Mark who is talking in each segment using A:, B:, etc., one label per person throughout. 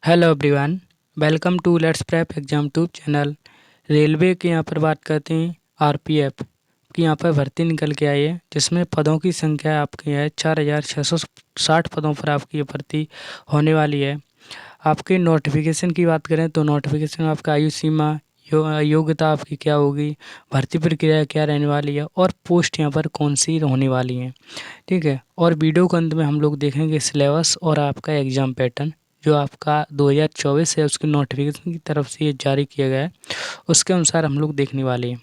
A: Hello everyone, welcome to let's prep exam tube channel. Railway के यहाँ पर बात करते हैं। आरपीएफ की यहाँ पर भर्ती निकल के आई है, जिसमें पदों की संख्या आपकी है 4660 पदों पर आपकी ये भर्ती होने वाली है। आपके नोटिफिकेशन की बात करें तो नोटिफिकेशन में आपका आयु सीमा, योग्यता आपकी क्या होगी, भर्ती प्रक्रिया क्या रहने वाली है और पोस्ट यहाँ पर कौन सी होने वाली है। ठीक है, और वीडियो के अंत में हम लोग देखेंगे सिलेबस और आपका एग्ज़ाम पैटर्न जो आपका 2024 है, उसकी नोटिफिकेशन की तरफ से ये जारी किया गया है, उसके अनुसार हम लोग देखने वाले हैं।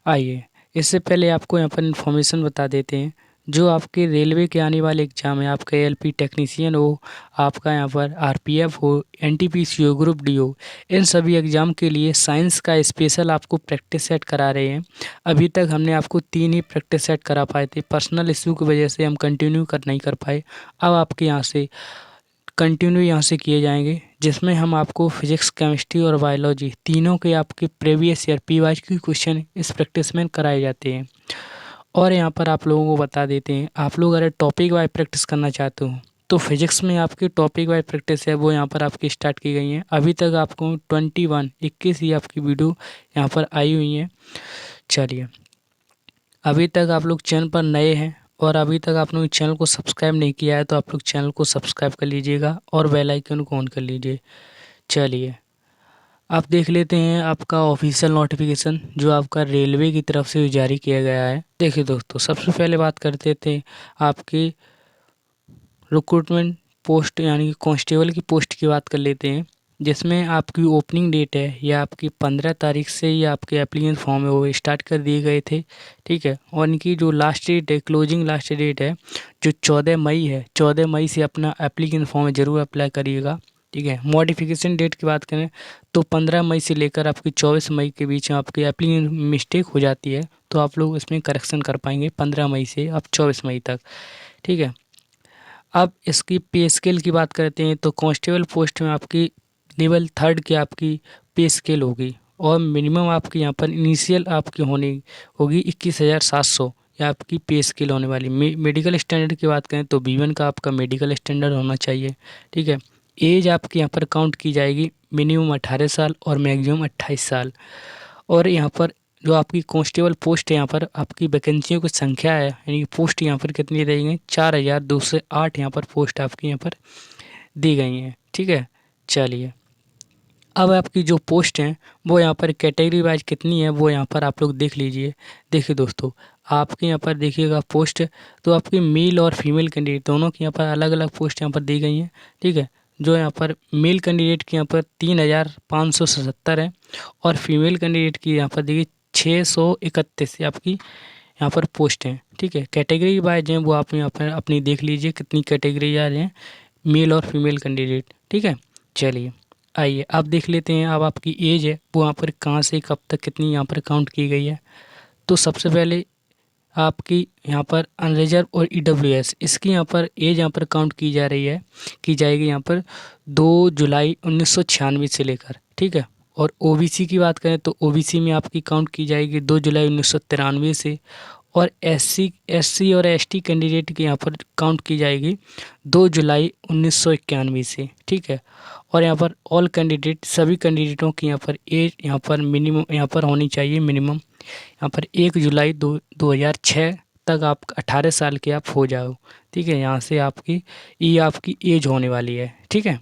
A: आइए, इससे पहले आपको यहाँ पर इन्फॉर्मेशन बता देते हैं। जो आपके रेलवे के आने वाले एग्ज़ाम है, आपका एएलपी टेक्नीशियन हो, आपका यहाँ पर आरपीएफ हो, एनटीपीसी हो, ग्रुप डी हो, इन सभी एग्ज़ाम के लिए साइंस का स्पेशल आपको प्रैक्टिस सेट करा रहे हैं। अभी तक हमने आपको 3 ही प्रैक्टिस सेट करा पाए थे, पर्सनल इशू की वजह से हम कंटिन्यू नहीं कर पाए। अब आपके यहाँ से कंटिन्यू यहाँ से किए जाएंगे, जिसमें हम आपको फिजिक्स, केमिस्ट्री और बायोलॉजी तीनों के आपके प्रीवियस ईयर पीवाईज की क्वेश्चन इस प्रैक्टिस में कराए जाते हैं। और यहाँ पर आप लोगों को बता देते हैं, आप लोग अगर टॉपिक वाइज प्रैक्टिस करना चाहते हो तो फिजिक्स में आपकी टॉपिक वाइज प्रैक्टिस है वो यहाँ पर आपकी स्टार्ट की गई है। अभी तक आपको 21 ही आपकी वीडियो यहाँ पर आई हुई है। चलिए, अभी तक आप लोग चैनल पर नए हैं और अभी तक आप लोग चैनल को सब्सक्राइब नहीं किया है तो आप लोग चैनल को सब्सक्राइब कर लीजिएगा और बेल आइकन को ऑन कर लीजिए। चलिए, आप देख लेते हैं आपका ऑफिशियल नोटिफिकेशन जो आपका रेलवे की तरफ से जारी किया गया है। देखिए दोस्तों, सबसे पहले बात करते थे आपकी रिक्रूटमेंट पोस्ट यानी कि कांस्टेबल की पोस्ट की बात कर लेते हैं, जिसमें आपकी ओपनिंग डेट है या आपकी 15 तारीख से ही आपके एप्लीकेशन फॉर्म है वो स्टार्ट कर दिए गए थे। ठीक है, और इनकी जो लास्ट डेट है, क्लोजिंग लास्ट डेट है जो 14 मई है, 14 मई से अपना एप्लीकेशन फॉर्म ज़रूर अप्लाई करिएगा। ठीक है, मॉडिफिकेशन डेट की बात करें तो 15 मई से लेकर आपकी 24 मई के बीच में आपकी एप्लीकेशन मिस्टेक हो जाती है तो आप लोग इसमें करेक्शन कर पाएंगे 15 मई से अब 24 मई तक। ठीक है, अब इसकी पे स्केल की बात करते हैं तो कांस्टेबल पोस्ट में आपकी लेवल 3 की आपकी पे स्केल होगी और मिनिमम आपकी यहाँ पर इनिशियल आपकी होनी होगी 21,700 या आपकी पे स्केल होने वाली। मेडिकल स्टैंडर्ड की बात करें तो B1 का आपका मेडिकल स्टैंडर्ड होना चाहिए। ठीक है, एज आपकी यहाँ पर काउंट की जाएगी, मिनिमम 18 साल और मैक्सिमम 28 साल। और यहाँ पर जो आपकी कांस्टेबल पोस्ट है, यहाँ पर आपकी वैकेंसियों की संख्या है यानी कि पोस्ट यहाँ पर कितनी रहेंगी, 4208 यहाँ पर पोस्ट आपकी यहाँ पर दी गई हैं। ठीक है, चलिए, अब आपकी जो पोस्ट हैं वो यहाँ पर कैटेगरी वाइज कितनी है वो यहाँ पर आप लोग देख लीजिए। देखिए दोस्तों, आपके यहाँ पर देखिएगा पोस्ट तो आपकी मेल और फीमेल कैंडिडेट दोनों की यहाँ पर अलग अलग पोस्ट यहाँ पर दी गई हैं। ठीक है, जो यहाँ पर मेल कैंडिडेट की यहाँ पर 3577 है और फीमेल कैंडिडेट की यहाँ पर देखिए 631 आपकी यहाँ पर पोस्ट हैं। ठीक है, कैटेगरी वाइज हैं वो आप यहाँ पर अपनी देख लीजिए कितनी कैटेगरी आ रही हैं मेल और फीमेल कैंडिडेट। ठीक है, चलिए, आइए अब देख लेते हैं अब आपकी एज है वो यहाँ पर कहाँ से कब तक कितनी यहाँ पर काउंट की गई है। तो सबसे पहले आपकी यहाँ पर अनरिजर्व और ईडब्ल्यूएस इसकी यहाँ पर एज यहाँ पर काउंट की जा रही है, की जाएगी यहाँ पर 2 जुलाई 1996 से लेकर। ठीक है, और ओबीसी की बात करें तो ओबीसी में आपकी काउंट की जाएगी 2 जुलाई 1993 से। और एससी और एसटी कैंडिडेट की यहाँ पर काउंट की जाएगी 2 जुलाई 1991 से। ठीक है, और यहाँ पर ऑल कैंडिडेट सभी कैंडिडेटों की यहाँ पर एज यहाँ पर मिनिमम यहाँ पर होनी चाहिए, मिनिमम यहाँ पर 1 जुलाई 2006 तक आप 18 साल के आप हो जाओ। ठीक है, यहाँ से आपकी ये आपकी एज होने वाली है। ठीक है,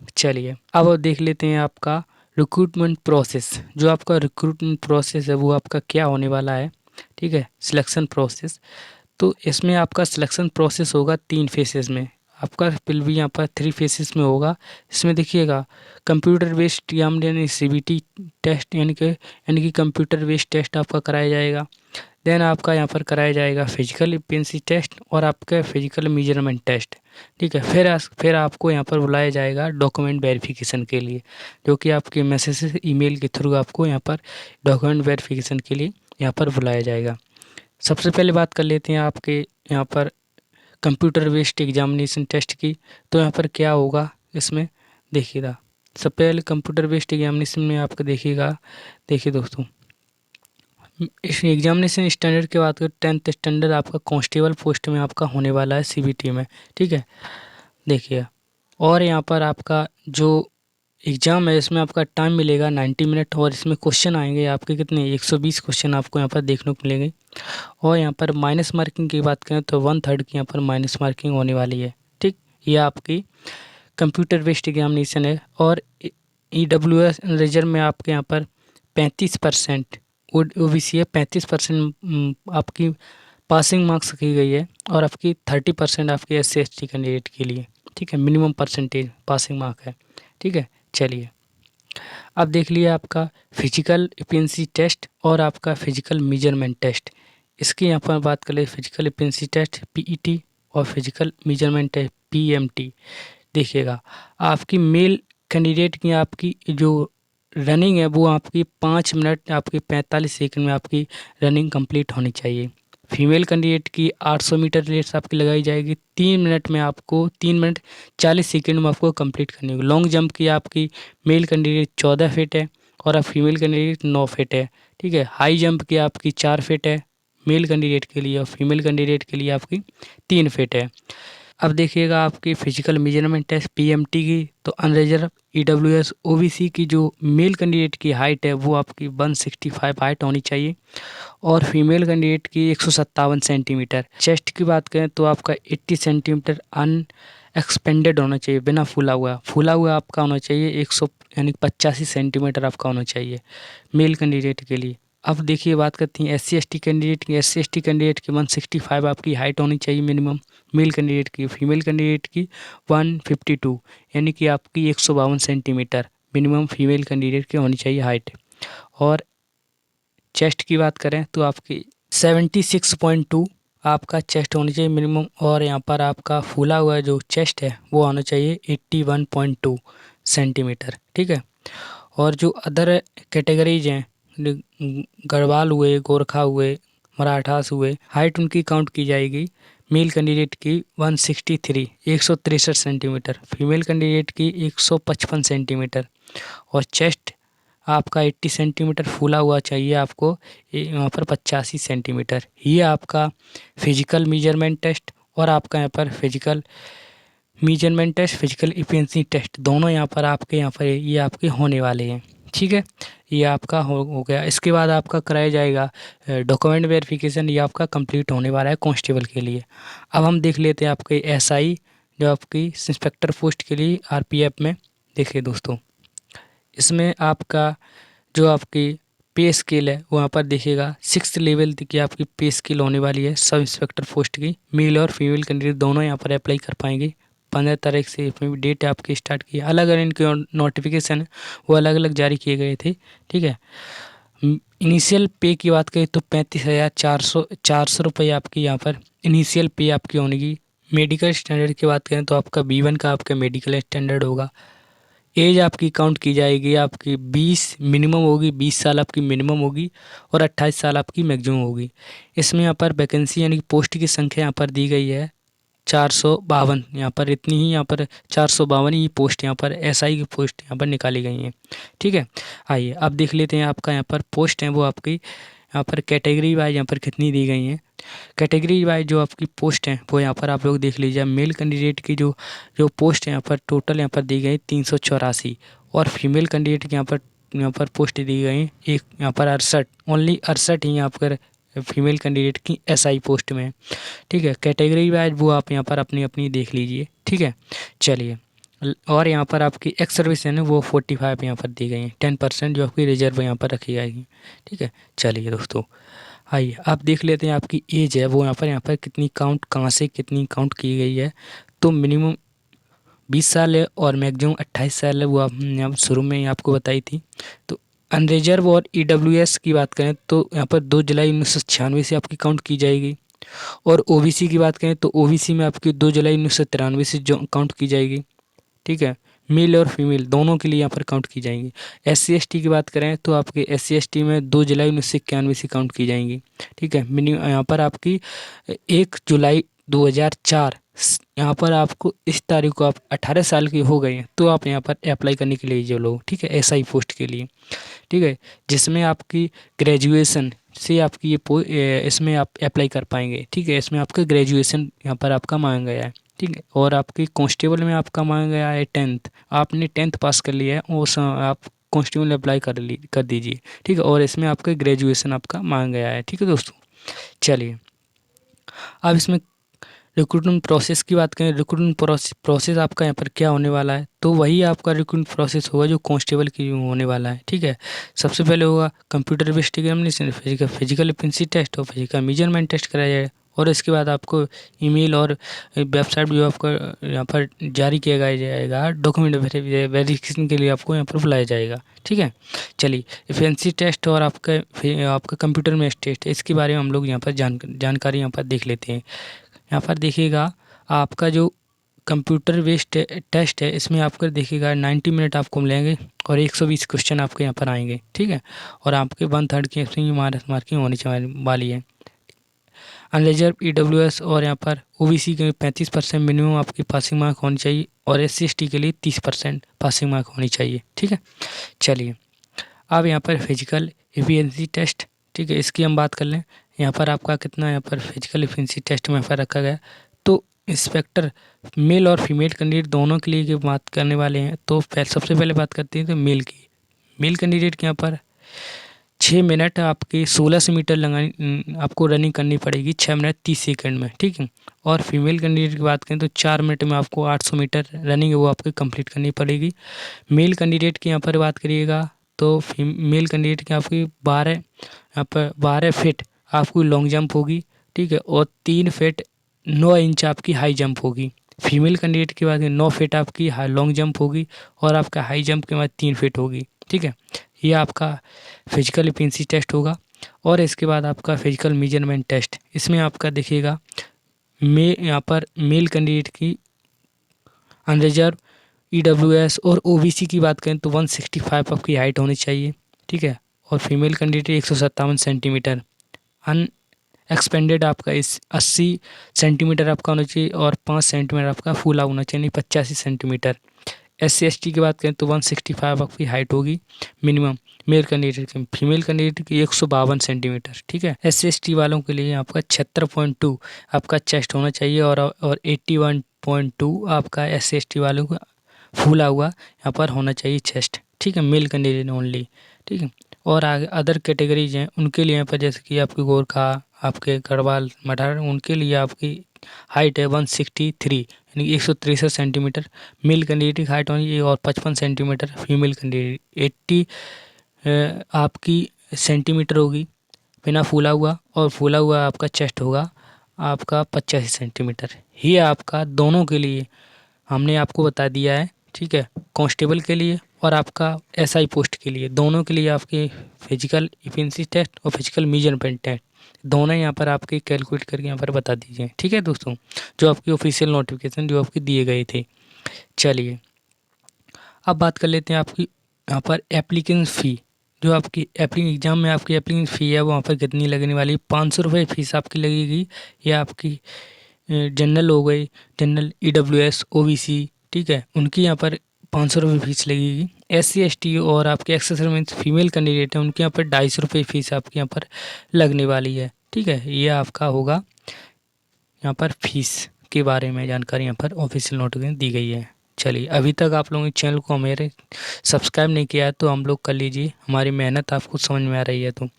A: चलिए अब देख लेते हैं आपका रिक्रूटमेंट प्रोसेस। जो आपका रिक्रूटमेंट प्रोसेस है वो आपका क्या होने वाला है। ठीक है, सिलेक्शन प्रोसेस, तो इसमें आपका सिलेक्शन प्रोसेस होगा 3 फेसेस में। आपका फिल भी यहाँ पर 3 फेसेस में होगा। इसमें देखिएगा कंप्यूटर बेस्ड यानी CBT टेस्ट यानी कि कंप्यूटर बेस्ड टेस्ट आपका कराया जाएगा। देन आपका यहाँ पर कराया जाएगा फिजिकल एफिशिएंसी टेस्ट और आपका फिजिकल मेजरमेंट टेस्ट। ठीक है, फिर आपको यहाँ पर बुलाया जाएगा डॉक्यूमेंट वेरिफिकेशन के लिए, जो कि आपके मैसेज ईमेल के थ्रू आपको यहाँ पर डॉक्यूमेंट वेरिफिकेशन के लिए यहाँ पर बुलाया जाएगा। सबसे पहले बात कर लेते हैं आपके यहाँ पर कंप्यूटर बेस्ड एग्जामिनेशन टेस्ट की। तो यहाँ पर क्या होगा इसमें देखिएगा, सबसे पहले कंप्यूटर बेस्ड एग्जामिनेशन में आपका देखिएगा। देखिए दोस्तों, इस एग्जामिनेशन स्टैंडर्ड की बात करें 10th स्टैंडर्ड आपका कांस्टेबल पोस्ट में आपका होने वाला है CBT में। ठीक है, देखिए, और यहाँ पर आपका जो एग्ज़ाम है इसमें आपका टाइम मिलेगा 90 मिनट, और इसमें क्वेश्चन आएंगे आपके कितने 120 क्वेश्चन आपको यहाँ पर देखने को मिलेंगे। और यहाँ पर माइनस मार्किंग की बात करें तो 1/3 की यहाँ पर माइनस मार्किंग होने वाली है। ठीक, ये आपकी कंप्यूटर बेस्ड एग्जामिनेशन है। और EWS रिजर्व में आपके यहाँ पर 35% OBC है, 35% आपकी पासिंग मार्क्स की गई है, और आपकी 30% आपके SC/ST कैंडिडेट के लिए। ठीक है, मिनिमम परसेंटेज पासिंग मार्क है। ठीक है, चलिए अब देख लिए आपका फिजिकल एफिशिएंसी टेस्ट और आपका फिजिकल मेजरमेंट टेस्ट। इसकी यहाँ पर बात करें, फिजिकल एफिशिएंसी टेस्ट PET और फिजिकल मेजरमेंट टेस्ट PMT। देखिएगा आपकी मेल कैंडिडेट की आपकी जो रनिंग है वो आपकी 5 मिनट आपकी 45 सेकंड में आपकी रनिंग कंप्लीट होनी चाहिए। फीमेल कैंडिडेट की 800 मीटर रेस आपकी लगाई जाएगी, 3 मिनट में आपको 3 मिनट 40 सेकंड में आपको कंप्लीट करनी होगी। लॉन्ग जंप की आपकी मेल कैंडिडेट 14 फीट है और आप फीमेल कैंडिडेट 9 फीट है। ठीक है, हाई जंप की आपकी 4 फीट है मेल कैंडिडेट के लिए, और फीमेल कैंडिडेट के लिए आपकी 3 फीट है। अब देखिएगा आपकी फिजिकल मेजरमेंट टेस्ट PMT की, तो अनरिजर्व EWS OBC की जो मेल कैंडिडेट की हाइट है वो आपकी 165 हाइट होनी चाहिए, और फीमेल कैंडिडेट की 157 सेंटीमीटर। चेस्ट की बात करें तो आपका 80 सेंटीमीटर अनएक्सपेंडेड होना चाहिए, बिना फूला हुआ आपका होना चाहिए 100 यानी 85 सेंटीमीटर आपका होना चाहिए मेल कैंडिडेट के लिए। अब देखिए बात करती हैं SC/ST कैंडिडेट की। SC/ST कैंडिडेट की 165 आपकी हाइट होनी चाहिए मिनिमम मेल कैंडिडेट की। फीमेल कैंडिडेट की 152 यानी कि आपकी 152 सेंटीमीटर मिनिमम फीमेल कैंडिडेट की होनी चाहिए हाइट। और चेस्ट की बात करें तो आपकी 76.2 आपका चेस्ट होनी चाहिए मिनिमम, और यहाँ पर आपका फूला हुआ जो चेस्ट है वो होना चाहिए 81.2 सेंटीमीटर। ठीक है, और जो अदर कैटेगरीज हैं, गढ़वाल हुए, गोरखा हुए, मराठास हुए, हाइट उनकी काउंट की जाएगी। मेल कैंडिडेट की 163 163 सेंटीमीटर, फीमेल कैंडिडेट की 155 सेंटीमीटर, और चेस्ट आपका 80 सेंटीमीटर फूला हुआ चाहिए आपको, यहाँ पर 85 सेंटीमीटर। ये आपका फिजिकल मेजरमेंट टेस्ट और आपका यहाँ पर physical measurement test, physical efficiency test, दोनों यहाँ पर ये आपके होने वाले हैं। ठीक है, ये आपका हो गया। इसके बाद आपका कराया जाएगा डॉक्यूमेंट वेरिफिकेशन, ये आपका कंप्लीट होने वाला है कांस्टेबल के लिए। अब हम देख लेते हैं आपके SI जो आपकी इंस्पेक्टर पोस्ट के लिए RPF में। देखिए दोस्तों, इसमें आपका जो आपकी पे स्केल है वहाँ पर देखिएगा 6th लेवल की आपकी पे स्केल होने वाली है सब इंस्पेक्टर पोस्ट की। मेल और फीमेल कैंडिडेट दोनों यहाँ पर अप्लाई कर पाएंगे। 15 तारीख से इसमें डेट आपकी स्टार्ट की, अलग अलग इनके नोटिफिकेशन है वो अलग अलग जारी किए गए थे। ठीक है, इनिशियल पे की बात करें तो 35,400 रुपये आपकी यहाँ पर इनिशियल पे आपकी होगी। मेडिकल स्टैंडर्ड की बात करें तो आपका B1 का आपका मेडिकल स्टैंडर्ड होगा। एज आपकी काउंट की जाएगी, आपकी 20 मिनिमम होगी, 20 साल आपकी मिनिमम होगी, और 28 साल आपकी मैक्सिमम होगी। इसमें यहाँ पर वैकेंसी यानी कि पोस्ट की संख्या यहाँ पर दी गई है 452। यहाँ पर इतनी ही यहाँ पर 452 ही पोस्ट यहाँ पर SI की पोस्ट यहाँ पर निकाली गई हैं। ठीक है, आइए अब देख लेते हैं आपका यहाँ पर पोस्ट है वो आपकी यहाँ पर कैटेगरी वाइज यहाँ पर कितनी दी गई हैं। कैटेगरी वाइज जो आपकी पोस्ट हैं वो यहाँ पर आप लोग देख लीजिए। मेल कैंडिडेट की जो जो पोस्ट है यहाँ पर टोटल यहाँ पर दी गई 384, और फीमेल कैंडिडेट की यहाँ पर पोस्ट दी गई एक यहाँ पर 68, ओनली 68 ही यहाँ पर फीमेल कैंडिडेट की SI पोस्ट में। ठीक है, कैटेगरी वाइज वो आप यहाँ पर अपनी अपनी देख लीजिए। ठीक है, चलिए और यहाँ पर आपकी एक्स सर्विस है ना वो 45 यहाँ पर दी गई है, 10% जो आपकी रिजर्व यहाँ पर रखी जाएगी। ठीक है, चलिए दोस्तों आइए आप देख लेते हैं आपकी एज है वो यहाँ पर कितनी काउंट कहाँ से कितनी काउंट की गई है। तो मिनिमम 20 साल है और मैक्सिमम 28 साल है, वो आप शुरू में ही आपको बताई थी। तो अनरिजर्व और EWS की बात करें तो यहाँ पर 2 जुलाई 1996 से आपकी काउंट की जाएगी, और OBC की बात करें तो OBC में आपकी 2 जुलाई 1993 से जो काउंट की जाएगी। ठीक है, मेल और फीमेल दोनों के लिए यहाँ पर काउंट की जाएंगी। SC/ST की बात करें तो आपके SC/ST में 2 जुलाई 1991 से काउंट की जाएंगी। ठीक है, मिनिमम यहाँ पर आपकी 1 जुलाई 2004 यहाँ पर आपको इस तारीख को आप 18 साल के हो गए हैं तो आप यहाँ पर अप्लाई करने के लिए जो लोग, ठीक है, SI पोस्ट के लिए। ठीक है, जिसमें आपकी ग्रेजुएशन से आपकी ये इसमें आप अप्लाई कर पाएंगे। ठीक है, इसमें आपका ग्रेजुएशन यहाँ पर आपका मांगा गया है। ठीक है। और आपकी कांस्टेबल में आपका मांगा गया है 10th, आपने 10th पास कर लिया है उस आप कांस्टेबल अप्लाई कर दीजिए। ठीक है। और इसमें आपका ग्रेजुएशन आपका मांगा गया है। ठीक है दोस्तों, चलिए अब इसमें रिक्रूटमेंट प्रोसेस की बात करें। रिक्रूटमेंट प्रोसेस आपका यहाँ पर क्या होने वाला है, तो वही आपका रिक्रूटमेंट प्रोसेस होगा जो कांस्टेबल की होने वाला है। ठीक है। सबसे पहले होगा computer based examination, physical efficiency test और फिजिकल मेजरमेंट टेस्ट कराया जाएगा। और इसके बाद आपको ईमेल और वेबसाइट जो आपका यहाँ पर जारी किया जाएगा डॉक्यूमेंट वेरिफिकेशन के लिए आपको यहाँ पर बुलाया जाएगा। ठीक है। चलिए एफिशिएंसी टेस्ट और आपका कंप्यूटर में टेस्ट, इसके बारे में हम लोग यहाँ पर जानकारी यहाँ पर देख लेते हैं। यहाँ पर देखिएगा आपका जो कंप्यूटर बेस्ड टेस्ट है, इसमें आपका देखिएगा 90 मिनट आपको मिलेंगे और 120 क्वेश्चन आपके यहाँ पर आएंगे। ठीक है। और आपके 1/3 की इसमें मार्किंग होने वाली है। अनरिजर्व EWS और यहाँ पर OBC के 35% मिनिमम आपकी पासिंग मार्क होनी चाहिए और SC/ST के लिए 30% पासिंग मार्क होनी चाहिए। ठीक है। चलिए अब यहाँ पर फिजिकल एफिशिएंसी टेस्ट, ठीक है, इसकी हम बात कर लें। यहाँ पर आपका कितना यहाँ पर फिजिकल एफिशिएंसी टेस्ट में यहाँ पर रखा गया, तो इंस्पेक्टर मेल और फीमेल कैंडिडेट दोनों के लिए बात करने वाले हैं। तो सबसे पहले बात करते हैं तो मेल की। मेल कैंडिडेट के यहाँ पर 6 मिनट आपकी 1600 मीटर लगानी आपको रनिंग करनी पड़ेगी 6 मिनट 30 सेकंड में। ठीक है। और फीमेल कैंडिडेट की बात करें तो 4 मिनट में आपको 800 मीटर रनिंग है वो आपको कंप्लीट करनी पड़ेगी। मेल कैंडिडेट की यहाँ पर बात करिएगा तो मेल कैंडिडेट की आपकी 12 फीट आपकी लॉन्ग जंप होगी। ठीक है। और 3 फीट 9 इंच आपकी हाई जंप होगी। फीमेल कैंडिडेट की बात करें 9 फीट आपकी लॉन्ग जंप होगी और आपका हाई जंप के बाद 3 फीट होगी। ठीक है। ये आपका फिजिकल एफिशिएंसी टेस्ट होगा। और इसके बाद आपका फिजिकल मेजरमेंट टेस्ट, इसमें आपका देखिएगा यहाँ पर मेल कैंडिडेट की अनरिजर्व EWS और OBC की बात करें तो 165 आपकी हाइट होनी चाहिए। ठीक है। और फीमेल कैंडिडेट 157 सेंटीमीटर, अनएक्सपेंडेड आपका 80 सेंटीमीटर आपका होना चाहिए और 5 सेंटीमीटर आपका फूला होना चाहिए, 85 सेंटीमीटर। SC/ST की बात करें तो 165 आपकी हाइट होगी मिनिमम मेल कैंडिडेट की। फीमेल कैंडिडेट की 152 सेंटीमीटर। ठीक है। SC/ST वालों के लिए आपका 76.2 आपका चेस्ट होना चाहिए और 81.2 आपका SC/ST वालों का फूला हुआ यहाँ पर होना चाहिए चेस्ट। ठीक है। Male candidate only. ठीक है। और आगे अदर कैटेगरीज हैं उनके लिए यहाँ पर जैसे कि आपकी गोरखा, आपके गढ़वाल, मठार, उनके लिए आपकी हाइट है 163 यानी 163 सेंटीमीटर मेल कैंडिडेट की हाइट होनी चाहिए और 55 सेंटीमीटर फीमेल कैंडिडेट। 80 आपकी सेंटीमीटर होगी बिना फूला हुआ और फूला हुआ आपका चेस्ट होगा आपका 85 सेंटीमीटर। ये आपका दोनों के लिए हमने आपको बता दिया है। ठीक है। कांस्टेबल के लिए और आपका SI पोस्ट के लिए, दोनों के लिए आपके फिजिकल एफिशिएंसी टेस्ट और फिजिकल मेजरमेंट टेस्ट दोनों यहाँ पर आपके कैलकुलेट करके यहाँ पर बता दीजिए। ठीक है दोस्तों, जो आपकी ऑफिशियल नोटिफिकेशन जो आपके दिए गए थे। चलिए अब बात कर लेते हैं आपकी यहाँ पर एप्लीकेशन फ़ी। जो आपकी एग्ज़ाम में आपकी एप्लीकेशन फ़ी है वो वहाँ पर कितनी लगने वाली, 500 रुपये फीस आपकी लगेगी। या आपकी जनरल हो गई, जनरल EWS OBC, ठीक है, उनकी यहाँ पर 500 रुपये फीस लगेगी। SC/ST और आपके एक्स सर्विस फीमेल कैंडिडेट हैं उनके यहाँ पर 250 रुपये फीस आपके यहाँ पर लगने वाली है। ठीक है। ये आपका होगा यहाँ पर फीस के बारे में जानकारी यहाँ पर ऑफिशियल नोटिफिकेशन दी गई है। चलिए अभी तक आप लोगों ने चैनल को मेरे सब्सक्राइब नहीं किया है तो हम लोग कर लीजिए, हमारी मेहनत आपको समझ में आ रही है तो।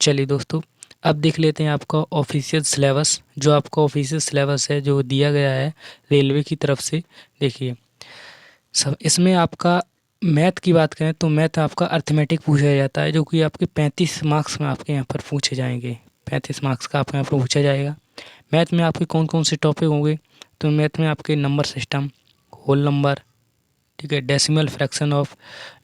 A: चलिए दोस्तों अब देख लेते हैं आपका ऑफिशियल सिलेबस। जो आपका ऑफिशियल सिलेबस है जो दिया गया है रेलवे की तरफ से, देखिए सब इसमें आपका मैथ की बात करें तो मैथ आपका अर्थमेटिक पूछा जाता है जो कि आपके 35 मार्क्स में आपके यहाँ पर पूछे जाएंगे। 35 मार्क्स का आपके यहाँ पर पूछा जाएगा। मैथ में आपके कौन कौन से टॉपिक होंगे, तो मैथ में आपके नंबर सिस्टम, होल नंबर, ठीक है, decimal fraction of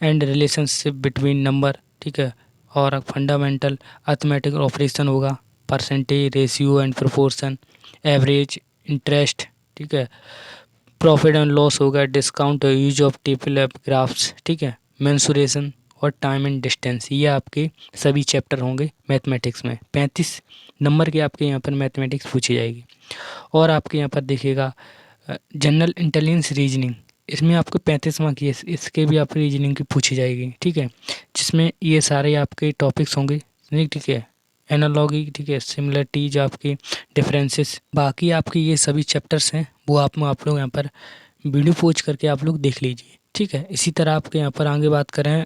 A: and relationship between number, ठीक है, और फंडामेंटल अर्थमेटिक ऑपरेशन होगा, percentage, ratio and proportion, average, interest, ठीक है, प्रॉफिट एंड लॉस होगा, discount, use of table graphs, ठीक है, मेंसुरेशन और टाइम एंड डिस्टेंस। ये आपके सभी चैप्टर होंगे मैथमेटिक्स में। 35 नंबर के आपके यहाँ पर मैथमेटिक्स पूछी जाएगी। और आपके यहाँ पर देखिएगा जनरल इंटेलिजेंस रीजनिंग, इसमें आपको 35 मार्क की इसके भी आप रीजनिंग की पूछी जाएगी। ठीक है। जिसमें ये सारे आपके टॉपिक्स होंगे। ठीक है। एनालॉगी, ठीक है, सिमिलरिटीज, आपकी डिफरेंसेस, बाकी आपके ये सभी चैप्टर्स हैं वो आप लोग यहाँ पर वीडियो पोस्ट करके आप लोग देख लीजिए, ठीक है। इसी तरह आपके यहाँ पर आगे बात करें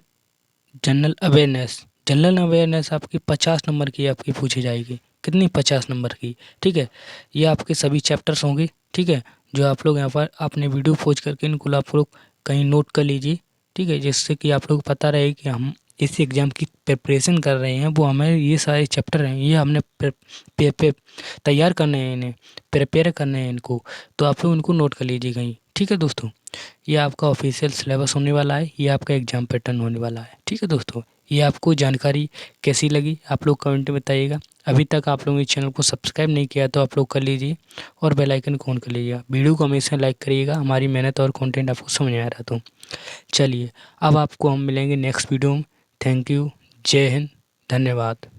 A: जनरल अवेयरनेस। जनरल अवेयरनेस आपकी 50 नंबर की आपकी पूछी जाएगी। कितनी? 50 नंबर की, ठीक है। ये आपके सभी चैप्टर्स होंगे, ठीक है, जो आप लोग यहाँ पर आपने वीडियो पोस्ट करके इनको आप लोग कहीं नोट कर लीजिए, ठीक है, जिससे कि आप लोग को पता रहे कि हम इस एग्ज़ाम की प्रिपरेशन कर रहे हैं, वो हमें ये सारे चैप्टर हैं, ये हमने तैयार करने हैं, इन्हें प्रिपेयर करने हैं इनको, तो आप लोग इनको नोट कर लीजिए कहीं, ठीक है दोस्तों। ये आपका ऑफिशियल सिलेबस होने वाला है, ये आपका एग्ज़ाम पैटर्न होने वाला है, ठीक है दोस्तों। ये आपको जानकारी कैसी लगी आप लोग कमेंट में बताइएगा। अभी तक आप लोगों ने चैनल को सब्सक्राइब नहीं किया तो आप लोग कर लीजिए और बेल आइकन को ऑन कर लीजिएगा। वीडियो को हमेशा लाइक करिएगा, हमारी मेहनत और कंटेंट आपको समझ में आ रहा तो। चलिए अब आपको हम मिलेंगे नेक्स्ट वीडियो में। थैंक यू, जय हिंद, धन्यवाद।